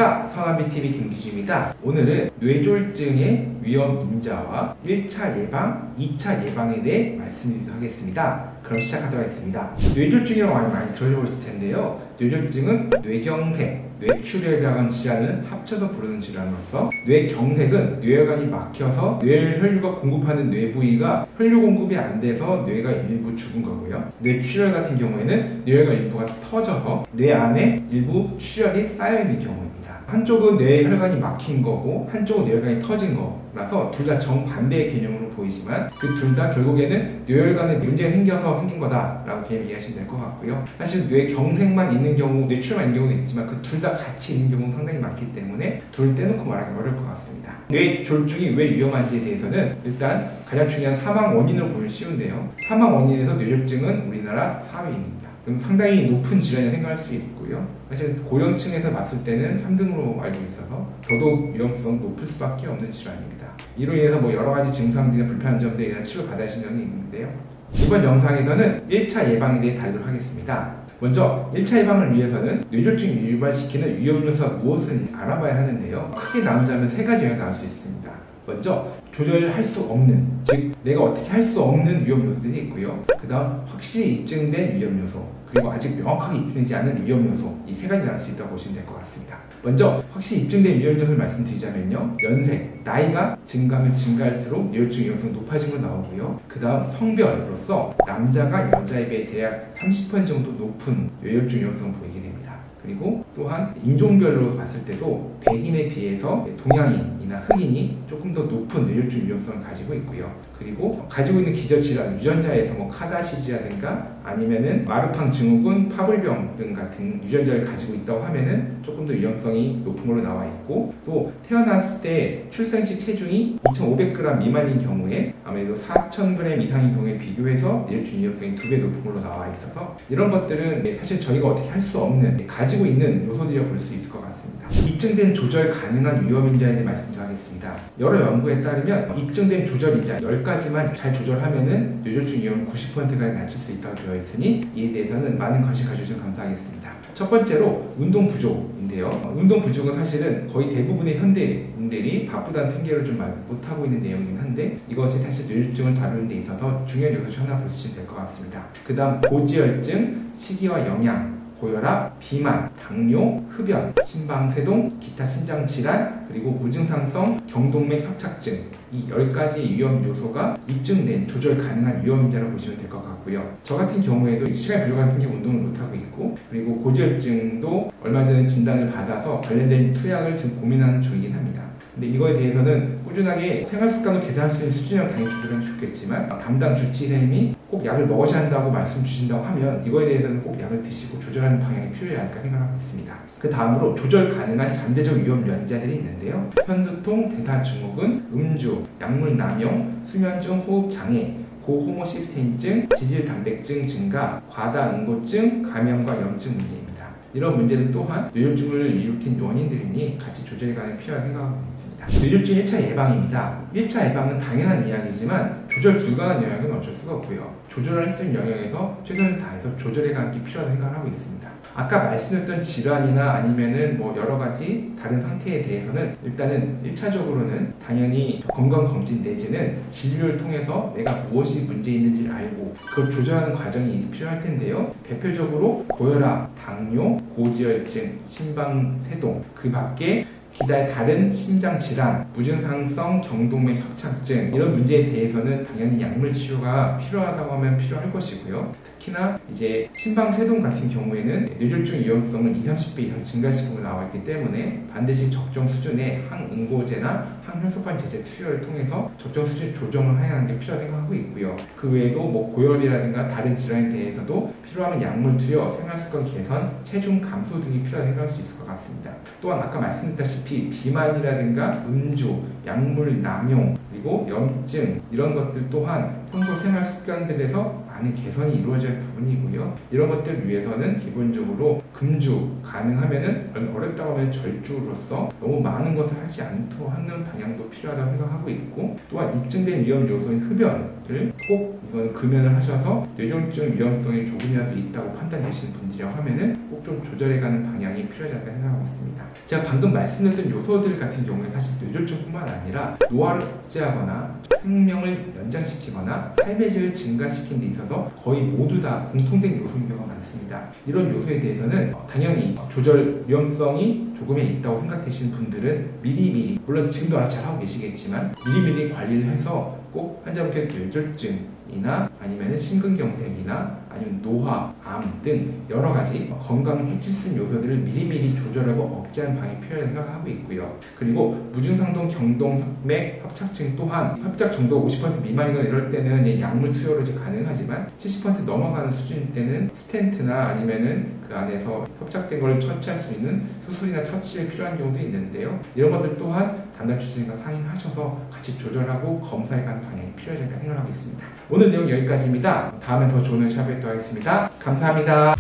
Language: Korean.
안녕하십니까, 성한비TV 김기주입니다. 오늘은 뇌졸중의 위험 인자와 1차 예방, 2차 예방에 대해 말씀드리도록 하겠습니다. 그럼 시작하도록 하겠습니다. 뇌졸중이라고 많이 들어보셨을 텐데요. 뇌졸중은 뇌경색, 뇌출혈이라는 하는 질환을 합쳐서 부르는 질환으로서, 뇌경색은 뇌혈관이 막혀서 뇌혈류가 공급하는 뇌 부위가 혈류 공급이 안 돼서 뇌가 일부 죽은 거고요. 뇌출혈 같은 경우에는 뇌혈관 일부가 터져서 뇌 안에 일부 출혈이 쌓여있는 경우입니다. 한쪽은 뇌혈관이 막힌 거고 한쪽은 뇌혈관이 터진 거라서 둘 다 정반대의 개념으로 보이지만 그 둘 다 결국에는 뇌혈관에 문제가 생겨서 생긴 거다라고 개념 이해하시면 될 것 같고요. 사실 뇌경색만 있는 경우, 뇌출혈만 있는 경우도 있지만 그 둘 다 같이 있는 경우는 상당히 많기 때문에 둘 떼놓고 말하기 어려울 것 같습니다. 뇌졸중이 왜 위험한지에 대해서는 일단 가장 중요한 사망 원인으로 보면 쉬운데요. 사망 원인에서 뇌졸중은 우리나라 4위입니다. 그럼 상당히 높은 질환이라고 생각할 수 있고요. 사실 고령층에서 봤을 때는 3등으로 알고 있어서 더더욱 위험성 높을 수밖에 없는 질환입니다. 이로 인해서 여러 가지 증상들이나 불편한 점들에 대한 치료 받으신 적이 있는데요. 이번 영상에서는 1차 예방에 대해 다루도록 하겠습니다. 먼저 1차 예방을 위해서는 뇌졸중을 유발시키는 위험 요소가 무엇을 알아봐야 하는데요. 크게 나누자면 세 가지 영역이 나올 수 있습니다. 먼저 조절할 수 없는, 즉 내가 어떻게 할 수 없는 위험 요소들이 있고요. 그 다음 확실히 입증된 위험 요소, 그리고 아직 명확하게 입증되지 않은 위험 요소, 이 세 가지 나올 수 있다고 보시면 될 것 같습니다. 먼저 확실히 입증된 위험 요소를 말씀드리자면요, 연세, 나이가 증가하면 증가할수록 뇌졸중 위험성이 높아진 건 나오고요. 그 다음 성별로서 남자가 여자에 비해 대략 30% 정도 높은 뇌졸중 위험성을 보이게 됩니다. 그리고 또한 인종별로 봤을 때도 백인에 비해서 동양인이나 흑인이 조금 더 높은 뇌졸중 위험성을 가지고 있고요. 그리고 가지고 있는 기저질환, 유전자에서 카다시리라든가 아니면은 마르팡 증후군, 파브리병 등 같은 유전자를 가지고 있다고 하면은 조금 더 위험성이 높은 걸로 나와 있고, 또 태어났을 때 출생시 체중이 2,500g 미만인 경우에 아무래도 4,000g 이상인 경우에 비교해서 뇌졸중 위험성이 2배 높은 걸로 나와 있어서 이런 것들은 사실 저희가 어떻게 할 수 없는, 가지고 있는 요소들이라고 볼 수 있을 것 같습니다. 입증된 조절 가능한 위험인자에 대해 말씀드리겠습니다. 여러 연구에 따르면 입증된 조절인자 10가지만 잘 조절하면은 뇌졸중 위험을 90%까지 낮출 수 있다고 되어 있으니 이에 대해서는 많은 관심 가져주시면 감사하겠습니다. 첫 번째로 운동 부족인데요. 운동 부족은 사실은 거의 대부분의 현대인들이 바쁘다는 핑계로 좀 못하고 있는 내용이긴 한데, 이것이 사실 뇌졸중을 다루는 데 있어서 중요한 요소 중 하나 보시면 될 것 같습니다. 그 다음 고지혈증, 식이와 영양, 고혈압, 비만, 당뇨, 흡연, 심방세동, 기타 신장질환, 그리고 무증상성 경동맥 협착증, 이 10가지 위험 요소가 입증된 조절 가능한 위험인자로 보시면 될 것 같고요. 저 같은 경우에도 시간이 부족한 핑계 운동을 못하고 있고, 그리고 고지혈증도 얼마 전에 진단을 받아서 관련된 투약을 지금 고민하는 중이긴 합니다. 근데 이거에 대해서는 꾸준하게 생활습관을 개선할 수 있는 수준이라면 당연히 조절하면 좋겠지만, 담당 주치의님이 꼭 약을 먹으셔야 한다고 말씀 주신다고 하면 이거에 대해서는 꼭 약을 드시고 조절하는 방향이 필요하지 않을까 생각하고 있습니다. 그 다음으로 조절 가능한 잠재적 위험 연자들이 있는데요. 편두통, 대사증후군, 음주, 약물 남용, 수면중 호흡장애, 고호모시스테인증, 지질단백증 증가, 과다응고증, 감염과 염증 문제입니다. 이런 문제들 또한 뇌졸중을 일으킨 원인들이니 같이 조절이 가능한 필요하다고 생각하고 있습니다. 뇌졸중 1차 예방입니다. 1차 예방은 당연한 이야기지만 조절 불가능한 영역은 어쩔 수가 없고요. 조절할 수 있는 영역에서 최선을 다해서 조절해 가는 게 필요하다고 생각을 하고 있습니다. 아까 말씀드렸던 질환이나 아니면은 여러 가지 다른 상태에 대해서는 일단은 1차적으로는 당연히 건강검진 내지는 진료를 통해서 내가 무엇이 문제 있는지를 알고 그걸 조절하는 과정이 필요할 텐데요. 대표적으로 고혈압, 당뇨, 고지혈증, 심방세동, 그 밖에 기타의 다른 심장질환, 무증상성 경동맥 협착증, 이런 문제에 대해서는 당연히 약물 치료가 필요하다고 하면 필요할 것이고요. 특히나 이제 심방세동 같은 경우에는 뇌졸중 위험성을 20, 30배 이상 증가시키고 나와 있기 때문에 반드시 적정 수준의 항응고제나 항혈소판 제제 투여를 통해서 적정 수준 조정을 해야 하는 게 필요하다고 생각하고 있고요. 그 외에도 고혈압이라든가 다른 질환에 대해서도 필요하면 약물 투여, 생활습관 개선, 체중 감소 등이 필요하다고 생각할 수 있을 것 같습니다. 또한 아까 말씀드렸다시피 비만이라든가 음주, 약물 남용, 그리고 염증 이런 것들 또한 평소 생활 습관들에서 많은 개선이 이루어질 부분이고요. 이런 것들 위해서는 기본적으로 금주, 가능하면은 어렵다고 하면 절주로서 너무 많은 것을 하지 않도록 하는 방향도 필요하다고 생각하고 있고, 또한 입증된 위험 요소인 흡연을 꼭 이건 금연을 하셔서 뇌졸중 위험성이 조금이라도 있다고 판단되시는 분들이라고 하면은 꼭 좀 조절해가는 방향이 필요하지 않을까 생각하고 있습니다. 제가 방금 말씀드렸던 요소들 같은 경우에 사실 뇌졸중뿐만 아니라 노화를 억제하거나 생명을 연장시키거나 삶의 질을 증가시키는 데 있어서 거의 모두 다 공통된 요소인 경우가 많습니다. 이런 요소에 대해서는 당연히 조절 위험성이 조금은 있다고 생각되시는 분들은 미리미리, 물론 지금도 알아서 잘하고 계시겠지만 미리미리 관리를 해서 꼭 환자분께 뇌졸중이나 아니면 심근경색이나 아니면 노화, 암 등 여러 가지 건강 해칠 요소들을 미리미리 조절하고 억제하는 방향이 필요하다고 생각하고 있고요. 그리고 무증상동 경동맥 협착증 또한 협착 정도 50% 미만이거나 이럴 때는 약물 투여로 가능하지만 70% 넘어가는 수준일 때는 스텐트나 아니면은 그 안에서 협착된 걸 처치할 수 있는 수술이나 처치가 필요한 경우도 있는데요. 이런 것들 또한 담당 주치의가 상의하셔서 같이 조절하고 검사해가는 방향이 필요하지 않을까 생각하고 있습니다. 오늘 내용 여기까지입니다. 다음엔 더 좋은 샵에 또 하겠습니다. 감사합니다.